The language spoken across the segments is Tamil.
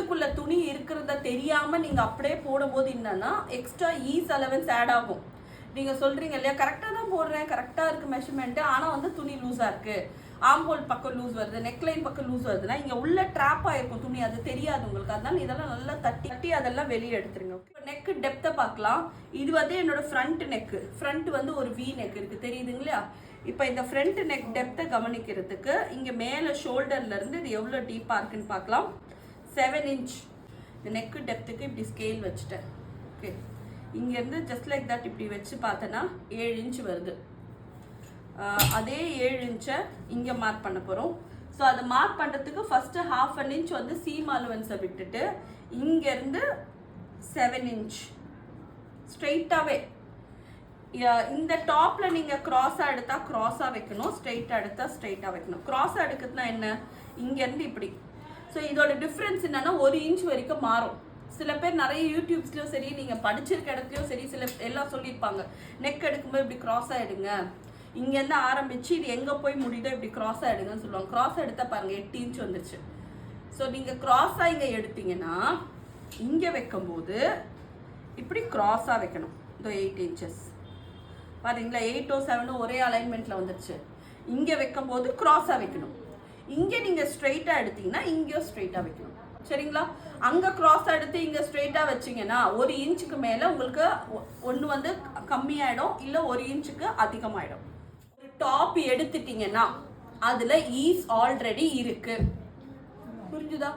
உள்ளுக்குள்ள துணி இருக்கிறத தெரியாம நீங்க அப்படியே போடும்போது என்னன்னா எக்ஸ்ட்ரா ஈஸ் அலவன்ஸ் ஆட் ஆகும். நீங்க சொல்றீங்க இல்லையா, கரெக்டா தான் போடுறேன், கரெக்டா இருக்கு மெஷர்மெண்ட், ஆனா வந்து துணி லூஸா இருக்கு, ஆம்போல் பக்கம் லூஸ் வருது, நெக்லைன் பக்கம் லூஸ் வருதுன்னா இங்க உள்ள ட்ராப் ஆயிருக்கும் துணி, அது தெரியாது உங்களுக்கு. அதனால இதெல்லாம் நல்லா தட்டி தட்டி அதெல்லாம் வெளியே எடுத்துருங்க. நெக் டெப்த்தை பார்க்கலாம். இது வந்து என்னோட ஃப்ரண்ட் நெக். ஃப்ரண்ட் வந்து ஒரு வி நெக் இருக்கு, தெரியுதுங்களா? இப்போ இந்த ஃப்ரண்ட் நெக் டெப்த்தை கவனிக்கிறதுக்கு இங்க மேல ஷோல்டர்ல இருந்து இது எவ்வளவு டீப்பா இருக்குன்னு பார்க்கலாம். 7 இன்ச் இந்த நெக் டெப்த்துக்கு இப்படி ஸ்கேல் வச்சுட்டேன். ஓகே, இங்க இருந்து ஜஸ்ட் லைக் தட் இப்படி வச்சு பார்த்தனா 7 இன்ச் வருது. அதே 7 இன்ச்சை இங்க மார்க் பண்ண போறோம். ஸோ அதை மார்க் பண்றதுக்கு ஃபர்ஸ்ட் 1/2 இன்ச் வந்து சீம் அலவன்ஸை விட்டுட்டு இங்க இருந்து 7 இன்ச் ஸ்ட்ரெயிட்டாவே இந்த டாப்ல நீங்க கிராஸா எடுத்தா கிராஸா வைக்கணும், ஸ்ட்ரெயிட்டா எடுத்தா ஸ்ட்ரெயிட்டா வைக்கணும். கிராஸா எடுக்கிறதுனா என்ன, இங்க இருந்து இப்படி. ஸோ இதோட டிஃப்ரென்ஸ் என்னன்னா 1 இன்ச் வரைக்கும் மாறும். சில பேர் நிறைய யூடியூப்ஸ்லயும் சரி, நீங்க படிச்சிருக்க இடத்துலயும் சரி, சில எல்லாம் சொல்லியிருப்பாங்க நெக் எடுக்கும்போது இப்படி கிராஸா எடுங்க, இங்க இருந்து ஆரம்பிச்சு இது எங்க போய் முடியுதோ இப்படி கிராஸா எடுங்கன்னு சொல்லுவாங்க. கிராஸா எடுத்தா பாருங்க 8 இன்ச் வந்துருச்சு. ஸோ நீங்க கிராஸா இங்க எடுத்தீங்கன்னா இங்க வைக்கும் போது இப்படி கிராஸா வைக்கணும். இந்த 8 இன்ச்சஸ் பாத்தீங்களா, 8 7 ஒரே அலைன்மெண்ட்ல வந்துருச்சு. இங்க வைக்கும் போது கிராஸா வைக்கணும். இங்க நீங்க ஸ்ட்ரெயிட்டா எடுத்தீங்கன்னா இங்கேயும் ஸ்ட்ரெயிட்டா வைக்கணும். சரிங்களா? அங்க கிராஸ் எடுத்து இங்க ஸ்ட்ரெயிட்டா வச்சீங்கன்னா 1 இன்ச்சுக்கு மேல உங்களுக்கு ஒன்று வந்து கம்மியாயிடும், இல்ல 1 இன்ச்சுக்கு அதிகமாயிடும். ஒரு டாப் எடுத்துட்டீங்கன்னா அதுல ஈஸ் ஆல்ரெடி இருக்கு, புரிஞ்சுதா?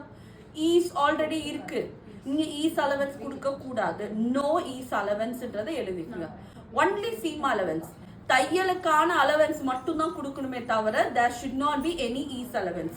ஈஸ் ஆல்ரெடி இருக்கு. இங்க ஈஸ் அலவன்ஸ் கொடுக்க கூடாது, நோ ஈஸ் அலவன்ஸ்ன்றதை எழுதிக்கோங்க. ஒன்லி சீம் அலவன்ஸ், தையலுக்கான அலவன்ஸ் மட்டும் தான் கொடுக்கணுமே தவிர there should not be any is allowance.